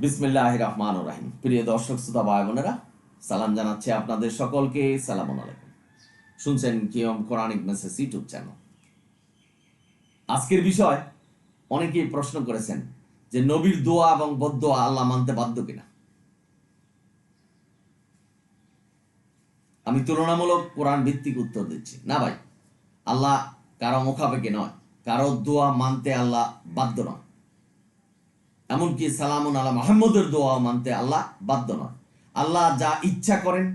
বিসমিল্লাহির রহমানির রহিম। প্রিয় দর্শক শ্রোতা ভাই বোনেরা, সালাম জানাচ্ছি আপনাদের সকলকে। সালামুন আলাইকুম। শুনছেন কিয়ম কোরআনিক মেসেজ ইউটিউব চ্যানেল। আজকের বিষয়, অনেকেই প্রশ্ন করেছেন যে নবীর দোয়া এবং বদদোয়া আল্লাহ মানতে বাধ্য কিনা। আমি তুলনামূলক কোরআন ভিত্তিক উত্তর দিচ্ছি। না ভাই, আল্লাহ কারো মুখাপেক্ষি নয়, কারো দোয়া মানতে আল্লাহ বাধ্য নয়। এমনকি সালামুন আলা মুহাম্মদের দোয়া মানতে আল্লাহ বাধ্য নয়। আল্লাহ যা ইচ্ছা করেন,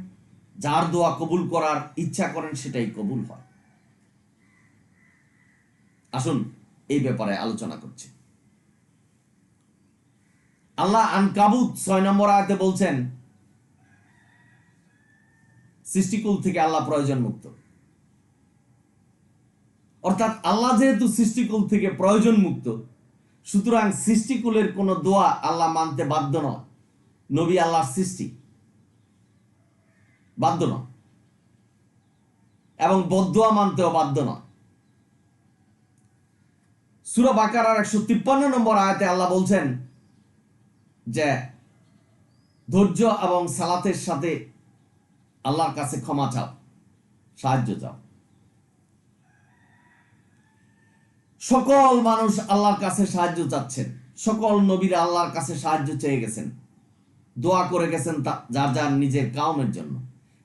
যার দোয়া কবুল করার ইচ্ছা করেন, সেটাই কবুল হয়। আসুন এই ব্যাপারে আলোচনা করছি। আল্লাহ আনকাবুত 6 নম্বর আয়াতে বলছেন, সৃষ্টিকুল থেকে আল্লাহ প্রয়োজন মুক্ত। অর্থাৎ আল্লাহ যেহেতু সৃষ্টিকুল থেকে প্রয়োজন মুক্ত, সুতরাং সৃষ্টিকুলের কোনো দোয়া আল্লাহ মানতে বাধ্য নয়। নবী আল্লাহর সৃষ্টি, বাধ্য নয়, এবং বদদোয়া মানতেও বাধ্য নয়। সূরা বাকারার 153 নম্বর আয়াতে আল্লাহ বলছেন যে ধৈর্য এবং সালাতের সাথে আল্লাহর কাছে ক্ষমা চাও, সাহায্য চাও। সকল মানুষ আল্লাহর কাছে সাহায্য চাচ্ছেন, সকল নবীরা আল্লাহর কাছে সাহায্য চেয়ে গেছেন, দোয়া করে গেছেন যার যার নিজের কাউমের জন্য।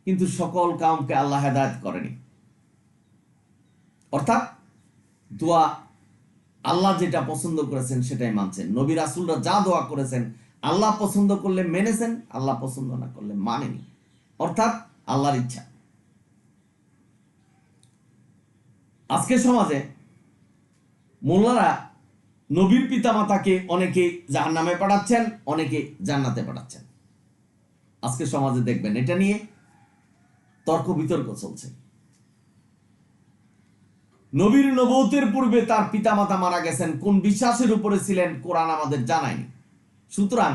কিন্তু সকল কাউমকে আল্লাহ হেদায়েত করেনি। অর্থাৎ দোয়া আল্লাহ যেটা পছন্দ করেছেন সেটাই মানছেন। নবী রাসূলরা যা দোয়া করেছেন আল্লাহ পছন্দ করলে মেনেছেন, আল্লাহ পছন্দ না করলে মানেনি। অর্থাৎ আল্লাহর ইচ্ছা। আজকে সমাজে মোল্লারা নবীর পিতামাতাকে অনেকে জাহান্নামে পাঠাচ্ছেন, অনেকে জান্নাতে পাঠাচ্ছেন। আজকে সমাজে দেখবেন এটা নিয়ে তর্ক বিতর্ক চলছে। নবীর নবুয়তের পূর্বে তার পিতামাতা মারা গেছেন, কোন বিশ্বাসের উপরে ছিলেন কোরআন আমাদের জানায়নি। সুতরাং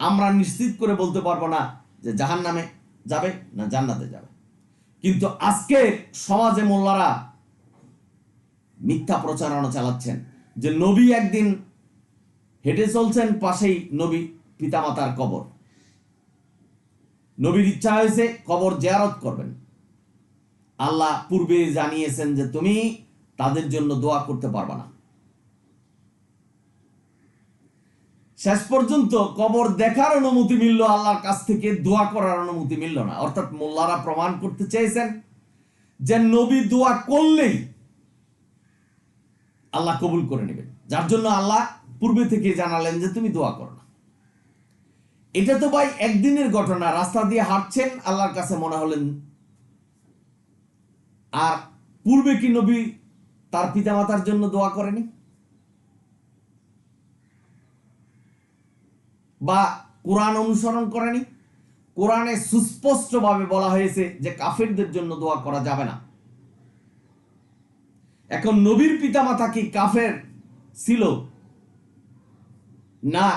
আমরা নিশ্চিত করে বলতে পারবো না যে জাহান্নামে যাবে না জান্নাতে যাবে। কিন্তু আজকে সমাজে মোল্লারা মিথ্যা প্রচারণা চালাচ্ছেন যে নবী একদিন হেঁটে চলছেন, পাশেই নবী পিতামাতার কবর। নবীর ইচ্ছা হয়েছে কবর জিয়ারত করবেন। আল্লাহ পূর্বে জানিয়েছেন যে তুমি তাদের জন্য দোয়া করতে পারবে না। শেষ পর্যন্ত কবর দেখার অনুমতি মিলল আল্লাহর কাছ থেকে, দোয়া করার অনুমতি মিলল না। অর্থাৎ মোল্লারা প্রমাণ করতে চেয়েছেন যে নবী দোয়া করলেই আল্লাহ কবুল করে নেবেন, যার জন্য আল্লাহ পূর্বে থেকে জানালেন যে তুমি দোয়া করো না। এটা তো ভাই একদিনের ঘটনা। রাস্তা দিয়ে হাঁটছেন, আল্লাহর কাছে মনে হলেন। আর পূর্বে কি নবী তার পিতামাতার জন্য দোয়া করেনি? বা কোরআন অনুসরণ করেনি? কোরআনে সুস্পষ্টভাবে বলা হয়েছে যে কাফেরদের জন্য দোয়া করা যাবে না। এখন নবীর পিতামাতা কি কাফের ছিল না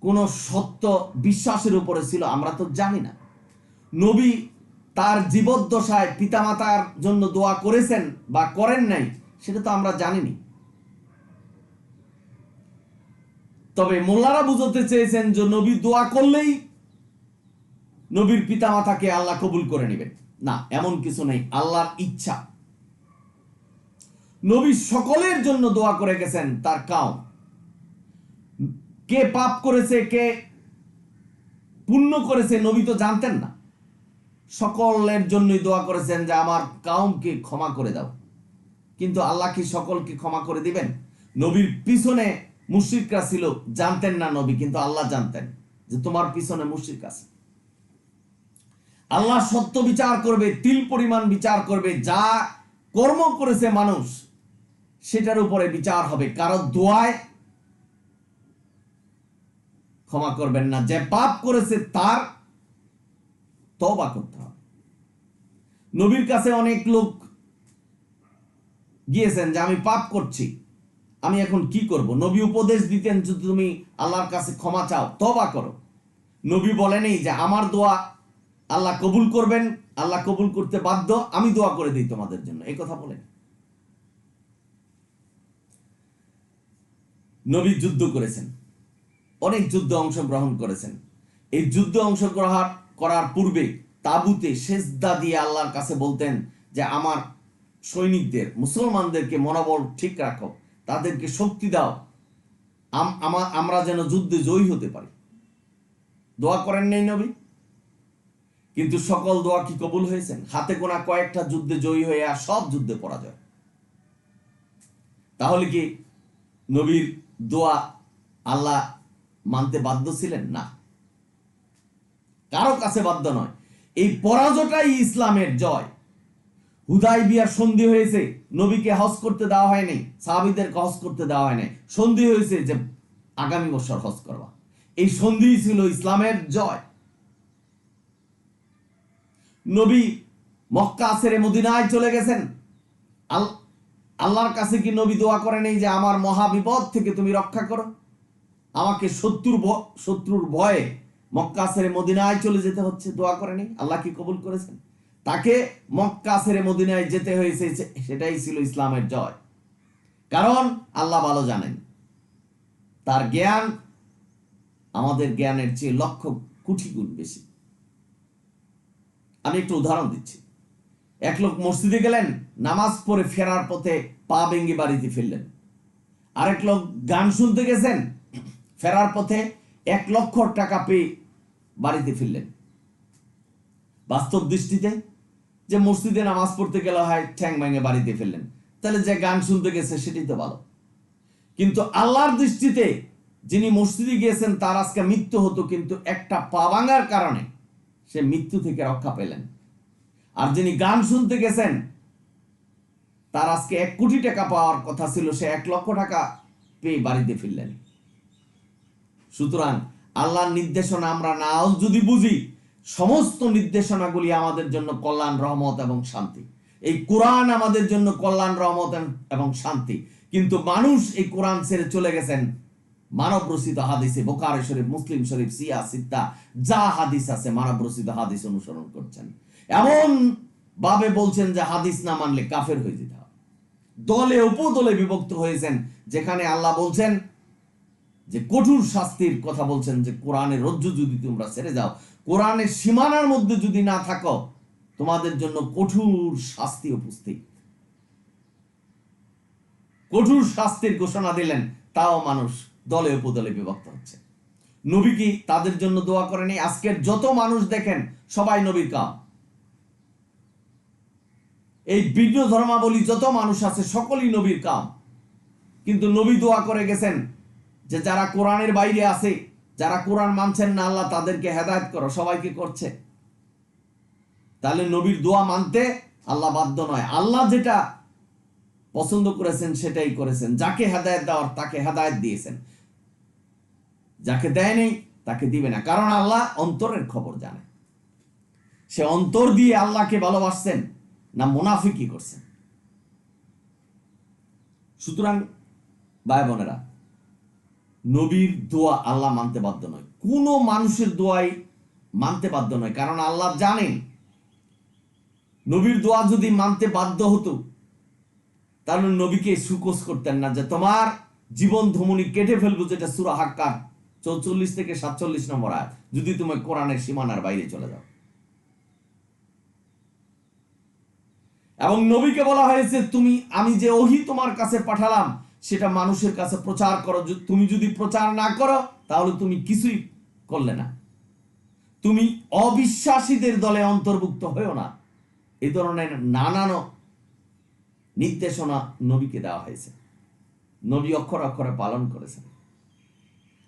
কোন সত্য বিশ্বাসের উপরে ছিল আমরা তো জানি না। নবী তার জীবদ্দশায় পিতামাতার জন্য দোয়া করেছেন বা করেন নাই সেটা তো আমরা জানিনি। তবে মোল্লারা বুঝতে চেয়েছেন যে নবী দোয়া করলেই নবীর পিতামাতাকে আল্লাহ কবুল করে নেবেন। না, এমন কিছু নেই। আল্লাহর ইচ্ছা। নবী সকলের জন্য দোয়া করে গেছেন, তার কাউম। কে পাপ করেছে, কে পুণ্য করেছে নবী তো জানতেন না। সকলের জন্যই দোয়া করেছেন যে আমার কাউমকে ক্ষমা করে দাও। কিন্তু আল্লাহ কি সকলকে ক্ষমা করে দিবেন? নবীর পিছনে মুশরিকরা ছিল, জানতেন না নবী, কিন্তু আল্লাহ জানতেন যে তোমার পিছনে মুশরিক আছে। আল্লাহ সত্য বিচার করবে, তিল পরিমাণ বিচার করবে। যা কর্ম করেছে মানুষ সেটার উপরে বিচার হবে। কারো দোয়ায় ক্ষমা করবেন না। যে পাপ করেছে তার তওবা করতে হবে। নবীর কাছে অনেক লোক গিয়েছেন যে আমি পাপ করছি, আমি এখন কি করব। নবী উপদেশ দিতেন যে তুমি আল্লাহর কাছে ক্ষমা চাও, তওবা করো। নবী বলেনি যে আমার দোয়া আল্লাহ কবুল করবেন, আল্লাহ কবুল করতে বাধ্য, আমি দোয়া করে দিই তোমাদের জন্য, এই কথা বলেন। নবী যুদ্ধ করেছেন, অনেক যুদ্ধে অংশগ্রহণ করেছেন। এই যুদ্ধে অংশগ্রহণ করার পূর্বে তাবুতে সেজদা দিয়ে আল্লাহর কাছে বলতেন যে আমার সৈনিকদের, মুসলমানদেরকে মনোবল ঠিক রাখো, তাদেরকে শক্তি দাও, আমরা যেন যুদ্ধে জয়ী হতে পারি। দোয়া করেন নাই নবী? কিন্তু সকল দোয়া কি কবুল হয়েছেন? হাতে গোনা কয়েকটা যুদ্ধে জয়ী হয়ে আর সব যুদ্ধে পরাজয়। তাহলে কি নবীর দোয়া আল্লাহ মানতে বাধ্য ছিলেন? না, কারো কাছে বাধ্য নয়। এই পরাজয়টাই ইসলামের জয়। হুদাইবিয়ার সন্ধি হয়েছে, নবীকে হজ করতে দেওয়া হয়নি, সাহাবীদেরকে হজ করতে দেওয়া হয়নি। সন্ধি হয়েছে যে আগামী বছর হজ করবা। এই সন্ধি ছিল ইসলামের জয়। নবী মক্কা ছেড়ে মদিনায় চলে গেছেন। আল্লাহর কাছে কি নবী দোয়া করে নেই যে আমার মহা বিপদ থেকে তুমি রক্ষা করো, আমাকে শত্রুর ভয়ে মক্কা ছেড়ে মদিনায় চলে যেতে হচ্ছে? দোয়া করে নেই? আল্লাহ কি কবুল করেছেন? তাকে মক্কা ছেড়ে মদিনায় যেতে হয়েছে, সেটাই ছিল ইসলামের জয়। কারণ আল্লাহ ভালো জানেন, তার জ্ঞান আমাদের জ্ঞানের চেয়ে লক্ষ কোটি গুণ বেশি। আমি একটু উদাহরণ দিচ্ছি। এক লোক মসজিদে গেলেন, নামাজ পড়ে ফেরার পথে পা ভেঙে বাড়িতে ফিরলেন। আরেক লোক গান শুনতে গেছেন, ফেরার পথে 1,00,000 টাকা পেয়ে বাড়িতে ফিরলেন। বাস্তব দৃষ্টিতে যে মসজিদে নামাজ পড়তে গেলে হয় ঠ্যাং ভেঙে বাড়িতে ফিরলেন, তাহলে যে গান শুনতে গেছে সেটাই তো ভালো। কিন্তু আল্লাহর দৃষ্টিতে যিনি মসজিদে গিয়েছেন তার আজকে মৃত্যু হতো, কিন্তু একটা পা ভাঙার কারণে সে মৃত্যু থেকে রক্ষা পেলেন। আর যিনি গান শুনতে গেছেন তার আজকে 1 কোটি টাকা পাওয়ার কথা ছিল, সে 1,00,000 টাকা পেয়ে বাড়িতে ফিরলেন। সুতরাং আল্লাহর নির্দেশনা আমরা নাও যদি বুঝি, সমস্ত নির্দেশনাগুলি আমাদের জন্য কল্যাণ, রহমত এবং শান্তি। এই কোরআন আমাদের জন্য কল্যাণ, রহমত এবং শান্তি। কিন্তু মানুষ এই কোরআন ছেড়ে চলে গেছেন মানব রচিত হাদিসে, বুখারী শরীফ, মুসলিম শরীফ, সিয়া সিত্তা যা হাদিস আছে মানব রচিত হাদিস অনুসরণ করছেন। এমন ভাবে বলছেন যে হাদিস না মানলে কাফের হয়ে যেতে হবে। দলে উপদলে বিভক্ত হয়েছেন, যেখানে আল্লাহ বলছেন যে কঠোর শাস্তির কথা বলছেন, যে কোরআনের রজ্জু যদি তোমরা ছেড়ে যাও, কোরআনের সীমানার মধ্যে যদি না থাকো, তোমাদের জন্য কঠোর শাস্তি উপস্থিত। কঠোর শাস্তির ঘোষণা দিলেন, তাও মানুষ দলে উপদলে বিভক্ত হচ্ছে। নবী কি তাদের জন্য দোয়া করেনি? আজকের যত মানুষ দেখেন সবাই নবীর কাম। এই ভিন্ন ধর্মাবলী যত মানুষ আছে সকলেই নবীর কাম, কিন্তু নবী দোয়া করে গেছেন যে যারা কোরআনের বাইরে আছে, যারা কোরআন মানছেন না, আল্লাহ তাদেরকে হেদায়েত করো। সবাইকে করছে। তাহলে নবীর দোয়া মানতে আল্লাহ বাধ্য নয়। আল্লাহ যেটা পছন্দ করেছেন সেটাই করেছেন। যাকে হেদায়েত দেওয়ার তাকে হেদায়েত দিয়েছেন, যাকে দেয়নি তাকে দিবে না। কারণ আল্লাহ অন্তরের খবর জানে। সে অন্তর দিয়ে আল্লাহকে ভালোবাসছেন না মুনাফিকি করছেন। সুতরাং ভাই বোনেরা, নবীর দোয়া আল্লাহ মানতে বাধ্য নয়, কোনো মানুষের দোয়াই মানতে বাধ্য নয়। কারণ আল্লাহ জানেন, নবীর দোয়া যদি মানতে বাধ্য হতো তাহলে নবীকে সুকোজ করতেন না যে তোমার জীবন ধমনী কেটে ফেলবো, যেটা সূরা হাক্কার 44 থেকে 47 নম্বর আয়াত, যদি তুমি কোরআনের সীমানার বাইরে চলে যাও। এবং নবীকে বলা হয়েছে আমি যে ওহী তোমার কাছে পাঠালাম সেটা মানুষের কাছে প্রচার করো। তুমি যদি প্রচার না করো তাহলে তুমি কিছুই করলে না, তুমি অবিশ্বাসীদের দলে অন্তর্ভুক্ত হয়েও না। এই ধরনের নানান নির্দেশনা নবীকে দেওয়া হয়েছে, নবী অক্ষরে অক্ষরে পালন করেছেন।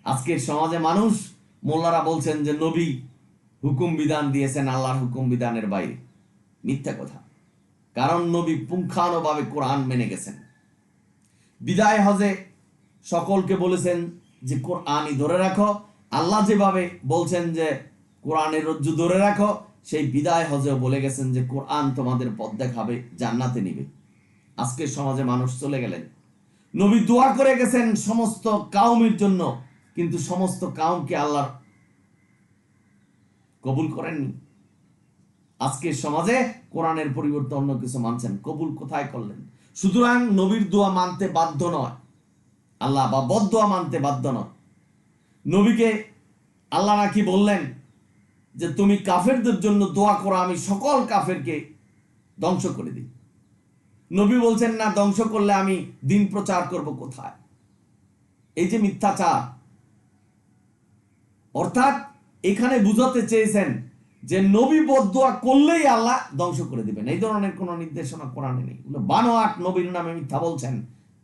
আজকের সমাজে মানুষ, মোল্লারা বলছেন যে নবী হুকুম বিধান দিয়েছেন আল্লাহর হুকুম বিধানের বাইরে। মিথ্যা কথা। কারণ নবী পুঙ্খানুভাবে কোরআন মেনে গেছেন। বিদায় হজে সকলকে বলেছেন যে কোরআনই ধরে রাখো। আল্লাহ যেভাবে বলছেন যে কোরআনের রজ্জু ধরে রাখো, সেই বিদায় হজেও বলে গেছেন যে কোরআন তোমাদের পথ দেখাবে, জান্নাতে নিবে। আজকের সমাজে মানুষ চলে গেলেন। নবী দোয়া করে গেছেন সমস্ত কাউমের জন্য, কিন্তু সমস্ত কাউমকে আল্লাহ কবুল করেননি। আজকের সমাজে কোরআনের পরিবর্তে অন্য কিছু মানছেন, কবুল কোথায় করলেন? সুতরাং নবীর দোয়া মানতে বাধ্য নয় আল্লাহ, বা বদদোয়া মানতে বাধ্য নয়। নবীকে আল্লাহ নাকি বললেন যে তুমি কাফেরদের জন্য দোয়া করো, আমি সকল কাফেরকে ধ্বংস করে দিই। নবী বলছেন না, ধ্বংস করলে আমি দিন প্রচার করব কোথায়? এই যে মিথ্যাচার, অর্থাৎ এখানে বুঝাতে চেয়েছেন যে নবী বদদোয়া করলেই আল্লাহ ধ্বংস করে দিবেন, এই ধরনের কোন নির্দেশনা কোরআনে নেই। বানোয়াট নবীর নামে মিথ্যা বলছেন,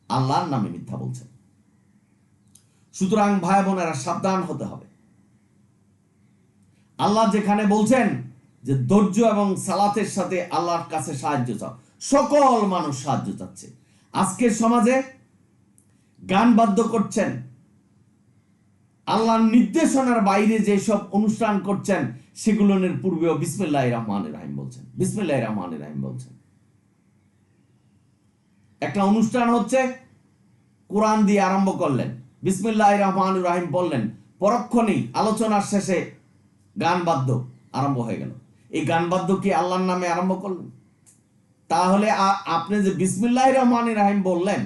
আল্লাহর নামে মিথ্যা বলছেন। সুতরাং ভাই বোনেরা, সাবধান হতে হবে। আল্লাহ যেখানে বলছেন যে ধৈর্য এবং সালাতের সাথে আল্লাহর কাছে সাহায্য চাও, সকল মানুষ সাহায্য চাচ্ছে। আজকের সমাজে গান বাদ্য করছেন, আল্লাহর নির্দেশনার বাইরে যেসব অনুষ্ঠান করছেন, সেগুলোর পূর্বেও বিসমিল্লাহির রহমানির রহিম বলছেন, বিসমিল্লাহির রহমানির রহিম বলছেন। একটা অনুষ্ঠান হচ্ছে, কোরআন দিয়ে আরম্ভ করলেন, বিসমিল্লাহির রহমানির রহিম বললেন, পরক্ষণেই আলোচনার শেষে গান বাদ্য আরম্ভ হয়ে গেল। এই গান বাদ্য কি আল্লাহর নামে আরম্ভ করলেন? তাহলে আপনি যে বিসমিল্লাহির রহমানির রহিম বললেন,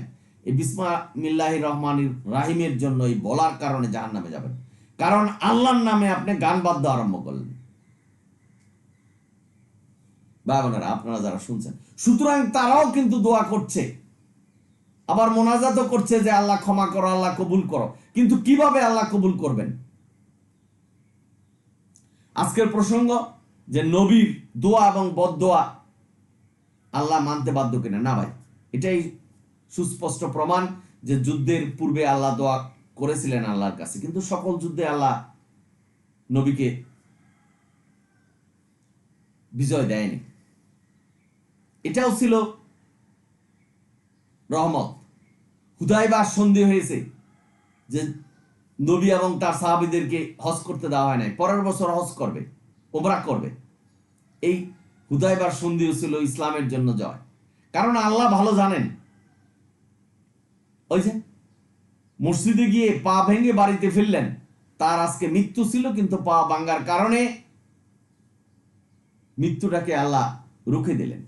এই বিসমিল্লাহির রহমানির রহিমের জন্য এই বলার কারণে জাহান্নামে যাবেন, কারণ আল্লাহর নামে আপনি গান বাদ্য আরম্ভ করলেন। ভাই বোনেরা, আপনারা যারা শুনছেন, সুতরাং তারাও কিন্তু দোয়া করছে, আবার মোনাজাতও করছে যে আল্লাহ ক্ষমা করো, আল্লাহ কবুল করো। কিন্তু কিভাবে আল্লাহ কবুল করবেন? আজকের প্রসঙ্গ যে নবীর দোয়া এবং বদদোয়া আল্লাহ মানতে বাধ্য কিনা। না ভাই, এটাই সুস্পষ্ট প্রমাণ যে যুদ্ধের পূর্বে আল্লাহ দোয়া করেছিলেন আল্লাহর কাছে, কিন্তু সকল যুদ্ধে আল্লাহ নবীকে বিজয় দেয়নি। এটাও ছিল রহমত। হুদায়বিয়ার সন্ধি হয়েছে যে নবী এবং তার সাহাবীদেরকে হজ করতে দেওয়া হয় নাই, পরের বছর হজ করবে, ওমরা করবে। এই হুদায়বিয়ার সন্ধি ছিল ইসলামের জন্য জয়, কারণ আল্লাহ ভালো জানেন। ওই যে মসজিদে গিয়ে পা ভেঙে বাড়িতে ফিরলেন, তার আজকে মৃত্যু ছিল, কিন্তু পা ভাঙার কারণে মৃত্যুটাকে আল্লাহ রুখে দিলেন।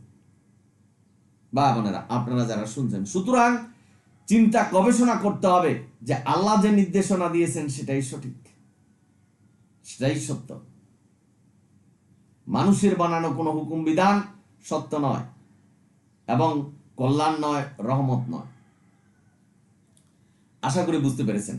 বা বোনেরা, আপনারা যারা শুনছেন, সুতরাং চিন্তা গবেষণা করতে হবে যে আল্লাহ যে নির্দেশনা দিয়েছেন সেটাই সঠিক, সেটাই সত্য। মানুষের বানানো কোনো হুকুম বিধান সত্য নয় এবং কল্যাণ নয়, রহমত নয়। আশা করি বুঝতে পেরেছেন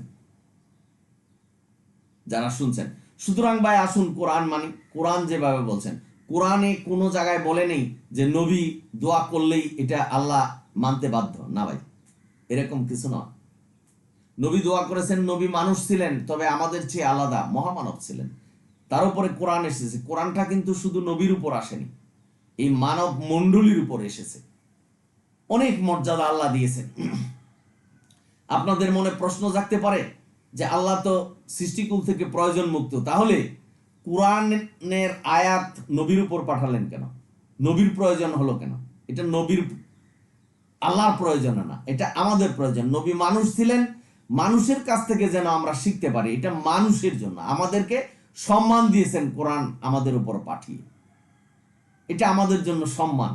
যারা শুনছেন। সুতরাং ভাই আসুন কোরআন মানি। কোরআন যেভাবে বলছেন, কোরআনে কোনো জায়গায় বলে নেই যে নবী দোয়া করলেই এটা আল্লাহ মানতে বাধ্য। না ভাই, এরকম কিছু নয়। নবী দোয়া করেছেন, নবী মানুষ ছিলেন, তবে আমাদের চেয়ে আলাদা মহামানব ছিলেন। তার উপরে কোরআন এসেছে। কোরআনটা কিন্তু শুধু নবীর উপর আসেনি, এই মানব মণ্ডলীর উপর এসেছে। অনেক মর্যাদা আল্লাহ দিয়েছেন। আপনাদের মনে প্রশ্ন জাগতে পারে যে আল্লাহ তো সৃষ্টিকুল থেকে প্রয়োজন মুক্ত, তাহলে কোরআনের আয়াত নবীর উপর পাঠালেন কেন? নবীর প্রয়োজন হলো কেন? এটা নবীর আল্লাহর প্রয়োজন না, এটা আমাদের প্রয়োজন। নবী মানুষ ছিলেন, মানুষের কাছ থেকে যেন আমরা শিখতে পারি, এটা মানুষের জন্য। আমাদেরকে সম্মান দিয়েছেন কোরআন আমাদের উপর পাঠিয়ে, এটা আমাদের জন্য সম্মান,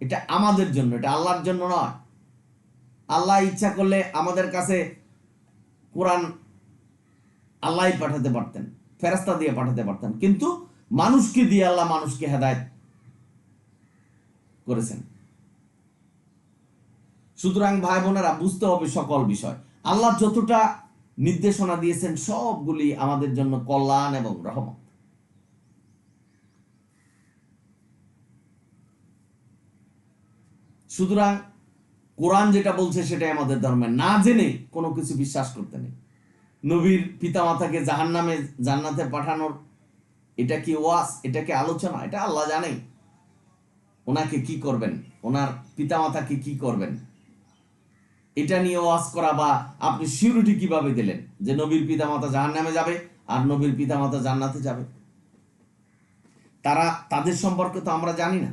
এটা আমাদের জন্য, এটা আল্লাহর জন্য নয়। আল্লাহ ইচ্ছা করলে আমাদের কাছে কোরআন আল্লাহই পাঠাতে পারতেন, ফেরেশতা দিয়ে পাঠাতে পারতেন, কিন্তু মানুষকে দিয়ে আল্লাহ মানুষকে হেদায়েত করেছেন। সুতরাং ভাই বোনেরা, বুঝতে হবে সকল বিষয়। আল্লাহ যতটা নির্দেশনা দিয়েছেন সবগুলি আমাদের জন্য কল্যাণ এবং রহমত। সুতরাং কোরআন যেটা বলছে সেটাই আমাদের ধর্মে। না জেনে কোনো কিছু বিশ্বাস করতে নেই। নবীর পিতামাতাকে জাহান্নামে জান্নাতে পাঠানোর এটা কি ওয়াজ, এটা কি আলোচনা? এটা আল্লাহ জানে ওনাকে কি করবেন, ওনার পিতামাতাকে কি করবেন। এটা নিয়ে ওয়াজ করা বা আপনি সিউরিটি কিভাবে দিলেন যে নবীর পিতামাতা জাহান্নামে যাবে আর নবীর পিতামাতা জান্নাতে যাবে? তাদের সম্পর্কে তো আমরা জানি না,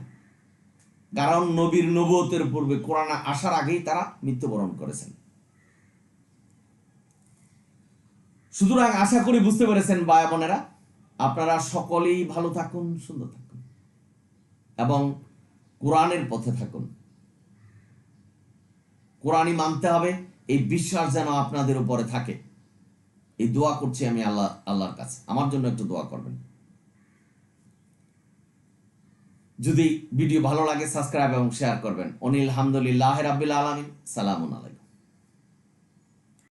কারণ নবীর নবুয়তের পূর্বে, কোরআন আসার আগেই তারা মৃত্যুবরণ করেছেন। সুতরাং আশা করি বুঝতে পেরেছেন ভাই বোনেরা। আপনারা সকলেই ভালো থাকুন, সুন্দর থাকুন এবং কোরআনের পথে থাকুন। কোরআনই মানতে হবে, এই বিশ্বাস যেন আপনাদের উপরে থাকে। এই দোয়া করছি আমি আল্লাহর কাছে, আমার জন্য একটু দোয়া করবেন। যদি ভিডিও ভালো লাগে সাবস্ক্রাইব এবং শেয়ার করবেন। অনিল হামদুলিল্লাহ রাব্বিল আলামিন। সালামুন আলাইকুম।